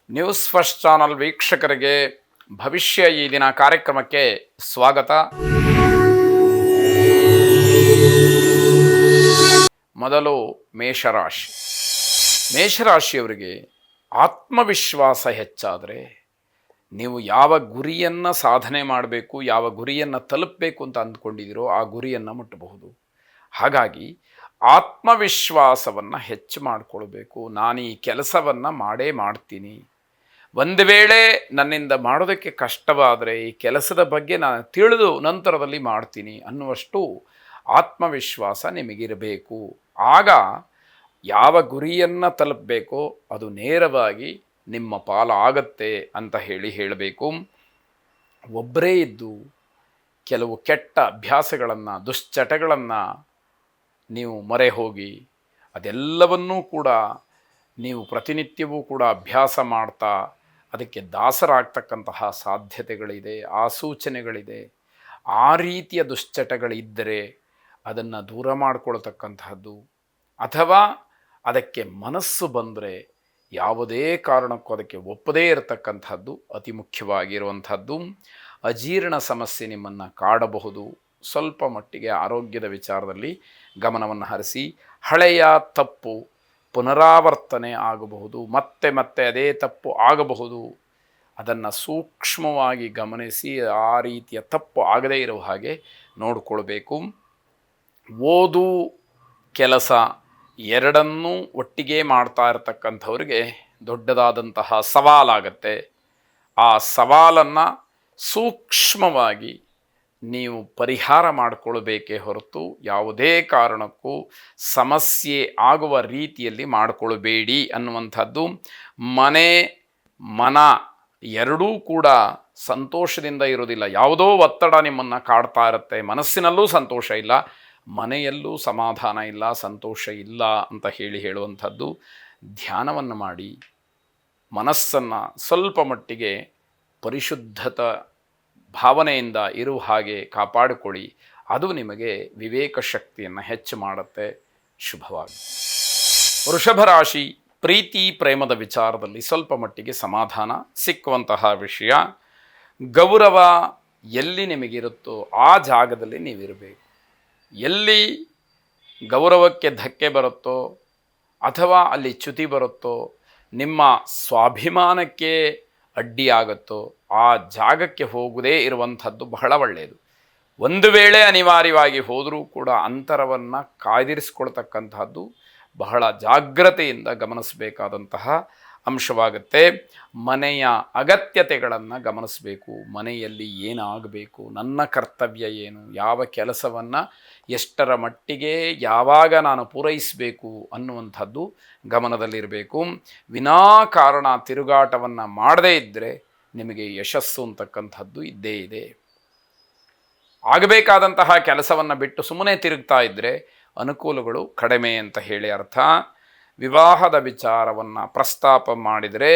News first channel ವೀಕ್ಷಕರಿಗೆ ಭವಿಷ್ಯ ಈ ದಿನ ಕಾರ್ಯಕ್ರಮಕ್ಕೆ ಸ್ವಾಗತ. ಮೊದಲು ಮೇಷರಾಶಿ. ಮೇಷರಾಶಿಯವರಿಗೆ ಆತ್ಮವಿಶ್ವಾಸ ಹೆಚ್ಚಾದರೆ ನೀವು ಯಾವ ಗುರಿಯನ್ನು ಸಾಧನೆ ಮಾಡಬೇಕು, ಯಾವ ಗುರಿಯನ್ನು ತಲುಪಬೇಕು ಅಂತ ಅಂದ್ಕೊಂಡಿದ್ದೀರೋ ಆ ಗುರಿಯನ್ನು ಮುಟ್ಟಬಹುದು. ಹಾಗಾಗಿ ಆತ್ಮವಿಶ್ವಾಸವನ್ನು ಹೆಚ್ಚು ಮಾಡಿಕೊಳ್ಬೇಕು. ನಾನು ಈ ಕೆಲಸವನ್ನು ಮಾಡೇ ಮಾಡ್ತೀನಿ, ಒಂದು ವೇಳೆ ನನ್ನಿಂದ ಮಾಡೋದಕ್ಕೆ ಕಷ್ಟವಾದರೆ ಈ ಕೆಲಸದ ಬಗ್ಗೆ ನಾನು ತಿಳಿದು ನಂತರದಲ್ಲಿ ಮಾಡ್ತೀನಿ ಅನ್ನುವಷ್ಟು ಆತ್ಮವಿಶ್ವಾಸ ನಿಮಗಿರಬೇಕು. ಆಗ ಯಾವ ಗುರಿಯನ್ನು ತಲುಪಬೇಕೋ ಅದು ನೇರವಾಗಿ ನಿಮ್ಮ ಪಾಲಾಗತ್ತೆ ಅಂತ ಹೇಳಬೇಕು. ಒಬ್ಬರೇ ಇದ್ದು ಕೆಲವು ಕೆಟ್ಟ ಅಭ್ಯಾಸಗಳನ್ನು, ದುಶ್ಚಟಗಳನ್ನು ನೀವು ಮೊರೆ ಹೋಗಿ ಅದೆಲ್ಲವನ್ನೂ ಕೂಡ ನೀವು ಪ್ರತಿನಿತ್ಯವೂ ಕೂಡ ಅಭ್ಯಾಸ ಮಾಡ್ತಾ ಅದಕ್ಕೆ ದಾಸರಾಗ್ತಕ್ಕಂತಹ ಸಾಧ್ಯತೆಗಳಿದೆ, ಆ ಸೂಚನೆಗಳಿದೆ. ಆ ರೀತಿಯ ದುಶ್ಚಟಗಳಿದ್ದರೆ ಅದನ್ನು ದೂರ ಮಾಡಿಕೊಳ್ತಕ್ಕಂತಹದ್ದು, ಅಥವಾ ಅದಕ್ಕೆ ಮನಸ್ಸು ಬಂದರೆ ಯಾವುದೇ ಕಾರಣಕ್ಕೂ ಅದಕ್ಕೆ ಒಪ್ಪದೇ ಇರತಕ್ಕಂಥದ್ದು ಅತಿ ಮುಖ್ಯವಾಗಿರುವಂಥದ್ದು. ಅಜೀರ್ಣ ಸಮಸ್ಯೆ ನಿಮ್ಮನ್ನು ಕಾಡಬಹುದು. ಸ್ವಲ್ಪ ಮಟ್ಟಿಗೆ ಆರೋಗ್ಯದ ವಿಚಾರದಲ್ಲಿ ಗಮನವನ್ನು ಹರಿಸಿ. ಹಳೆಯ ತಪ್ಪು ಪುನರಾವರ್ತನೆ ಆಗಬಹುದು, ಮತ್ತೆ ಮತ್ತೆ ಅದೇ ತಪ್ಪು ಆಗಬಹುದು. ಅದನ್ನು ಸೂಕ್ಷ್ಮವಾಗಿ ಗಮನಿಸಿ ಆ ರೀತಿಯ ತಪ್ಪು ಆಗದೇ ಇರುವ ಹಾಗೆ ನೋಡಿಕೊಳ್ಬೇಕು. ಓದು ಕೆಲಸ ಎರಡನ್ನೂ ಒಟ್ಟಿಗೆ ಮಾಡ್ತಾ ಇರತಕ್ಕಂಥವ್ರಿಗೆ ದೊಡ್ಡದಾದಂತಹ ಸವಾಲಾಗತ್ತೆ. ಆ ಸವಾಲನ್ನು ಸೂಕ್ಷ್ಮವಾಗಿ ನೀವು ಪರಿಹಾರ ಮಾಡಿಕೊಳ್ಬೇಕೇ ಹೊರತು ಯಾವುದೇ ಕಾರಣಕ್ಕೂ ಸಮಸ್ಯೆ ಆಗುವ ರೀತಿಯಲ್ಲಿ ಮಾಡಿಕೊಳ್ಬೇಡಿ ಅನ್ನುವಂಥದ್ದು. ಮನ ಎರಡೂ ಕೂಡ ಸಂತೋಷದಿಂದ ಇರೋದಿಲ್ಲ. ಯಾವುದೋ ಒತ್ತಡ ನಿಮ್ಮನ್ನು ಕಾಡ್ತಾ ಇರುತ್ತೆ. ಮನಸ್ಸಿನಲ್ಲೂ ಸಂತೋಷ ಇಲ್ಲ, ಮನೆಯಲ್ಲೂ ಸಮಾಧಾನ ಇಲ್ಲ, ಸಂತೋಷ ಇಲ್ಲ ಅಂತ ಹೇಳುವಂಥದ್ದು. ಧ್ಯಾನವನ್ನು ಮಾಡಿ ಮನಸ್ಸನ್ನು ಸ್ವಲ್ಪ ಮಟ್ಟಿಗೆ ಪರಿಶುದ್ಧತ ಭಾವನೆಯಿಂದ ಇರುವ ಹಾಗೆ ಕಾಪಾಡಿಕೊಳ್ಳಿ. ಅದು ನಿಮಗೆ ವಿವೇಕ ಶಕ್ತಿಯನ್ನು ಹೆಚ್ಚು ಮಾಡುತ್ತೆ. ಶುಭವಾಗಿ. ವೃಷಭ ರಾಶಿ. ಪ್ರೀತಿ ಪ್ರೇಮದ ವಿಚಾರದಲ್ಲಿ ಸ್ವಲ್ಪ ಮಟ್ಟಿಗೆ ಸಮಾಧಾನ ಸಿಕ್ಕುವಂತಹ ವಿಷಯ. ಗೌರವ ಎಲ್ಲಿ ನಿಮಗಿರುತ್ತೋ ಆ ಜಾಗದಲ್ಲಿ ನೀವಿರಬೇಕು. ಎಲ್ಲಿ ಗೌರವಕ್ಕೆ ಧಕ್ಕೆ ಬರುತ್ತೋ ಅಥವಾ ಅಲ್ಲಿ ಚ್ಯುತಿ ಬರುತ್ತೋ, ನಿಮ್ಮ ಸ್ವಾಭಿಮಾನಕ್ಕೆ ಅಡ್ಡಿಯಾಗುತ್ತೋ ಆ ಜಾಗಕ್ಕೆ ಹೋಗದೇ ಇರುವಂಥದ್ದು ಬಹಳ ಒಳ್ಳೆಯದು. ಒಂದು ವೇಳೆ ಅನಿವಾರ್ಯವಾಗಿ ಹೋದರೂ ಕೂಡ ಅಂತರವನ್ನು ಕಾಯ್ದಿರಿಸ್ಕೊಳ್ತಕ್ಕಂತಹದ್ದು ಬಹಳ ಜಾಗ್ರತೆಯಿಂದ ಗಮನಿಸಬೇಕಾದಂತಹ ಅಂಶವಾಗುತ್ತೆ. ಮನೆಯ ಅಗತ್ಯತೆಗಳನ್ನು ಗಮನಿಸಬೇಕು. ಮನೆಯಲ್ಲಿ ಏನಾಗಬೇಕು, ನನ್ನ ಕರ್ತವ್ಯ ಏನು, ಯಾವ ಕೆಲಸವನ್ನು ಎಷ್ಟರ ಮಟ್ಟಿಗೆ ಯಾವಾಗ ನಾನು ಪೂರೈಸಬೇಕು ಅನ್ನುವಂಥದ್ದು ಗಮನದಲ್ಲಿರಬೇಕು. ವಿನಾಕಾರಣ ತಿರುಗಾಟವನ್ನು ಮಾಡದೇ ಇದ್ದರೆ ನಿಮಗೆ ಯಶಸ್ಸು ಅಂತಕ್ಕಂಥದ್ದು ಇದ್ದೇ ಇದೆ. ಆಗಬೇಕಾದಂತಹ ಕೆಲಸವನ್ನು ಬಿಟ್ಟು ಸುಮ್ಮನೆ ತಿರುಗ್ತಾ ಇದ್ದರೆ ಅನುಕೂಲಗಳು ಕಡಿಮೆ ಅಂತ ಹೇಳಿ ಅರ್ಥ. ವಿವಾಹದ ವಿಚಾರವನ್ನು ಪ್ರಸ್ತಾಪ ಮಾಡಿದರೆ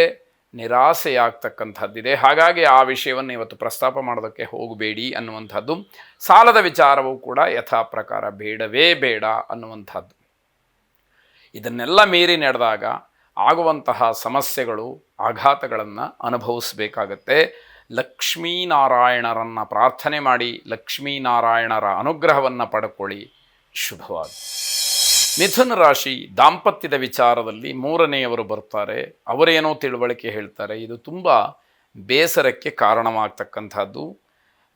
ನಿರಾಸೆಯಾಗ್ತಕ್ಕಂಥದ್ದಿದೆ. ಹಾಗಾಗಿ ಆ ವಿಷಯವನ್ನು ಇವತ್ತು ಪ್ರಸ್ತಾಪ ಮಾಡೋದಕ್ಕೆ ಹೋಗಬೇಡಿ ಅನ್ನುವಂಥದ್ದು. ಸಾಲದ ವಿಚಾರವೂ ಕೂಡ ಯಥಾ ಪ್ರಕಾರ ಬೇಡವೇ ಬೇಡ ಅನ್ನುವಂಥದ್ದು. ಇದನ್ನೆಲ್ಲ ಮೀರಿ ನಡೆದಾಗ ಆಗುವಂತಹ ಸಮಸ್ಯೆಗಳು, ಆಘಾತಗಳನ್ನು ಅನುಭವಿಸಬೇಕಾಗತ್ತೆ. ಲಕ್ಷ್ಮೀನಾರಾಯಣರನ್ನು ಪ್ರಾರ್ಥನೆ ಮಾಡಿ ಲಕ್ಷ್ಮೀನಾರಾಯಣರ ಅನುಗ್ರಹವನ್ನು ಪಡ್ಕೊಳ್ಳಿ. ಶುಭವಾಗಿ. ಮಿಥುನ ರಾಶಿ. ದಾಂಪತ್ಯದ ವಿಚಾರದಲ್ಲಿ ಮೂರನೆಯವರು ಬರ್ತಾರೆ. ಅವರೇನೋ ತಿಳುವಳಿಕೆ ಹೇಳ್ತಾರೆ. ಇದು ತುಂಬ ಬೇಸರಕ್ಕೆ ಕಾರಣವಾಗ್ತಕ್ಕಂಥದ್ದು.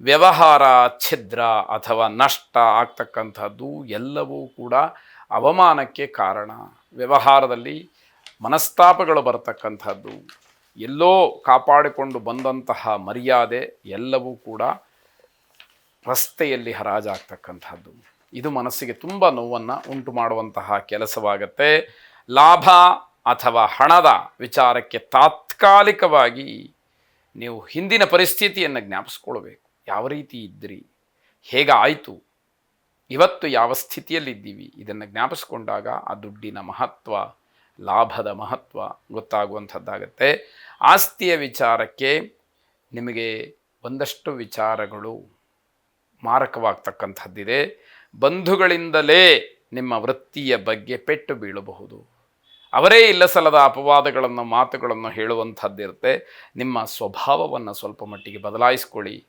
ವ್ಯವಹಾರ ಛಿದ್ರ ಅಥವಾ ನಷ್ಟ ಆಗ್ತಕ್ಕಂಥದ್ದು ಎಲ್ಲವೂ ಕೂಡ ಅವಮಾನಕ್ಕೆ ಕಾರಣ. ವ್ಯವಹಾರದಲ್ಲಿ ಮನಸ್ತಾಪಗಳು ಬರತಕ್ಕಂಥದ್ದು, ಎಲ್ಲೋ ಕಾಪಾಡಿಕೊಂಡು ಬಂದಂತಹ ಮರ್ಯಾದೆ ಎಲ್ಲವೂ ಕೂಡ ರಸ್ತೆಯಲ್ಲಿ ಹರಾಜಾಗ್ತಕ್ಕಂಥದ್ದು. ಇದು ಮನಸ್ಸಿಗೆ ತುಂಬ ನೋವನ್ನು ಉಂಟು ಮಾಡುವಂತಹ ಕೆಲಸವಾಗತ್ತೆ. ಲಾಭ ಅಥವಾ ಹಣದ ವಿಚಾರಕ್ಕೆ ತಾತ್ಕಾಲಿಕವಾಗಿ ನೀವು ಹಿಂದಿನ ಪರಿಸ್ಥಿತಿಯನ್ನು ಜ್ಞಾಪಿಸ್ಕೊಳ್ಬೇಕು. ಯಾವ ರೀತಿ ಇದ್ದಿರಿ, ಹೇಗಾಯಿತು, ಇವತ್ತು ಯಾವ ಸ್ಥಿತಿಯಲ್ಲಿದ್ದೀವಿ, ಇದನ್ನು ಜ್ಞಾಪಿಸ್ಕೊಂಡಾಗ ಆ ದುಡ್ಡಿನ ಮಹತ್ವ, ಲಾಭದ ಮಹತ್ವ ಗೊತ್ತಾಗುವಂಥದ್ದಾಗತ್ತೆ. ಆಸ್ತಿಯ ವಿಚಾರಕ್ಕೆ ನಿಮಗೆ ಒಂದಷ್ಟು ವಿಚಾರಗಳು ಮಾರಕವಾಗ್ತಕ್ಕಂಥದ್ದಿದೆ. ಬಂಧುಗಳಿಂದಲೇ ನಿಮ್ಮ ವೃತ್ತಿಯ ಬಗ್ಗೆ ಪೆಟ್ಟು ಬೀಳಬಹುದು. ಅವರೇ ಇಲ್ಲಸಲ್ಲದ ಅಪವಾದಗಳನ್ನು ಮಾತುಗಳನ್ನು ಹೇಳುವಂಥದ್ದಿರುತ್ತೆ. ನಿಮ್ಮ ಸ್ವಭಾವವನ್ನು ಸ್ವಲ್ಪ ಮಟ್ಟಿಗೆ ಬದಲಾಯಿಸ್ಕೊಳ್ಳಿ.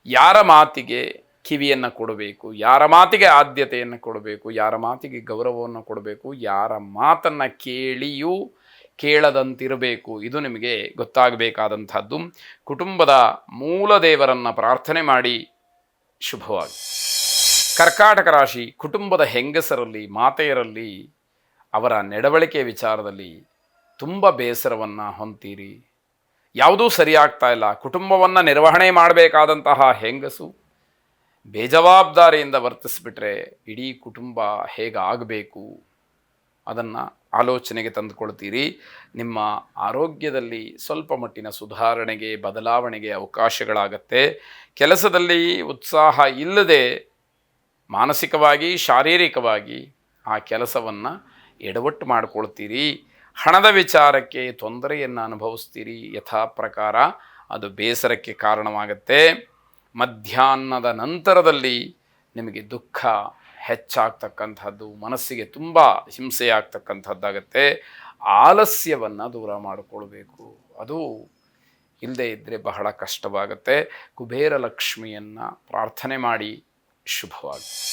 ಯಾರ ಮಾತಿಗೆ ಕಿವಿಯನ್ನು ಕೊಡಬೇಕು, ಯಾರ ಮಾತಿಗೆ ಆದ್ಯತೆಯನ್ನು ಕೊಡಬೇಕು, ಯಾರ ಮಾತಿಗೆ ಗೌರವವನ್ನು ಕೊಡಬೇಕು, ಯಾರ ಮಾತನ್ನು ಕೇಳಿಯೂ ಕೇಳದಂತಿರಬೇಕು, ಇದು ನಿಮಗೆ ಗೊತ್ತಾಗಬೇಕಾದಂಥದ್ದು. ಕುಟುಂಬದ ಮೂಲ ದೇವರನ್ನು ಪ್ರಾರ್ಥನೆ ಮಾಡಿ. ಶುಭವಾಗಿ. ಕರ್ಕಾಟಕ ರಾಶಿ, ಕುಟುಂಬದ ಹೆಂಗಸರಲ್ಲಿ, ಮಾತೆಯರಲ್ಲಿ ಅವರ ನಡವಳಿಕೆ ವಿಚಾರದಲ್ಲಿ ತುಂಬ ಬೇಸರವನ್ನು ಹೊಂತೀರಿ. ಯಾವುದೂ ಸರಿಯಾಗ್ತಾ ಇಲ್ಲ. ಕುಟುಂಬವನ್ನು ನಿರ್ವಹಣೆ ಮಾಡಬೇಕಾದಂತಹ ಹೆಂಗಸು ಬೇಜವಾಬ್ದಾರಿಯಿಂದ ವರ್ತಿಸಿಬಿಟ್ರೆ ಇಡೀ ಕುಟುಂಬ ಹೇಗಾಗಬೇಕು ಅದನ್ನು ಆಲೋಚನೆಗೆ ತಂದುಕೊಳ್ತೀರಿ. ನಿಮ್ಮ ಆರೋಗ್ಯದಲ್ಲಿ ಸ್ವಲ್ಪ ಮಟ್ಟಿನ ಸುಧಾರಣೆಗೆ, ಬದಲಾವಣೆಗೆ ಅವಕಾಶಗಳಾಗತ್ತೆ. ಕೆಲಸದಲ್ಲಿ ಉತ್ಸಾಹ ಇಲ್ಲದೆ ಮಾನಸಿಕವಾಗಿ, ಶಾರೀರಿಕವಾಗಿ ಆ ಕೆಲಸವನ್ನು ಎಡವಟ್ಟು ಮಾಡಿಕೊಳ್ತೀರಿ. ಹಣದ ವಿಚಾರಕ್ಕೆ ತೊಂದರೆಯನ್ನು ಅನುಭವಿಸ್ತೀರಿ. ಯಥಾ ಪ್ರಕಾರ ಅದು ಬೇಸರಕ್ಕೆ ಕಾರಣವಾಗುತ್ತೆ. ಮಧ್ಯಾಹ್ನದ ನಂತರದಲ್ಲಿ ನಿಮಗೆ ದುಃಖ ಹೆಚ್ಚಾಗ್ತಕ್ಕಂಥದ್ದು, ಮನಸ್ಸಿಗೆ ತುಂಬ ಹಿಂಸೆಯಾಗ್ತಕ್ಕಂಥದ್ದಾಗತ್ತೆ. ಆಲಸ್ಯವನ್ನು ದೂರ ಮಾಡಿಕೊಳ್ಬೇಕು. ಅದು ಇಲ್ಲದೇ ಇದ್ದರೆ ಬಹಳ ಕಷ್ಟವಾಗುತ್ತೆ. ಕುಬೇರ ಲಕ್ಷ್ಮಿಯನ್ನು ಪ್ರಾರ್ಥನೆ ಮಾಡಿ. ಶುಭವಾಗಿ.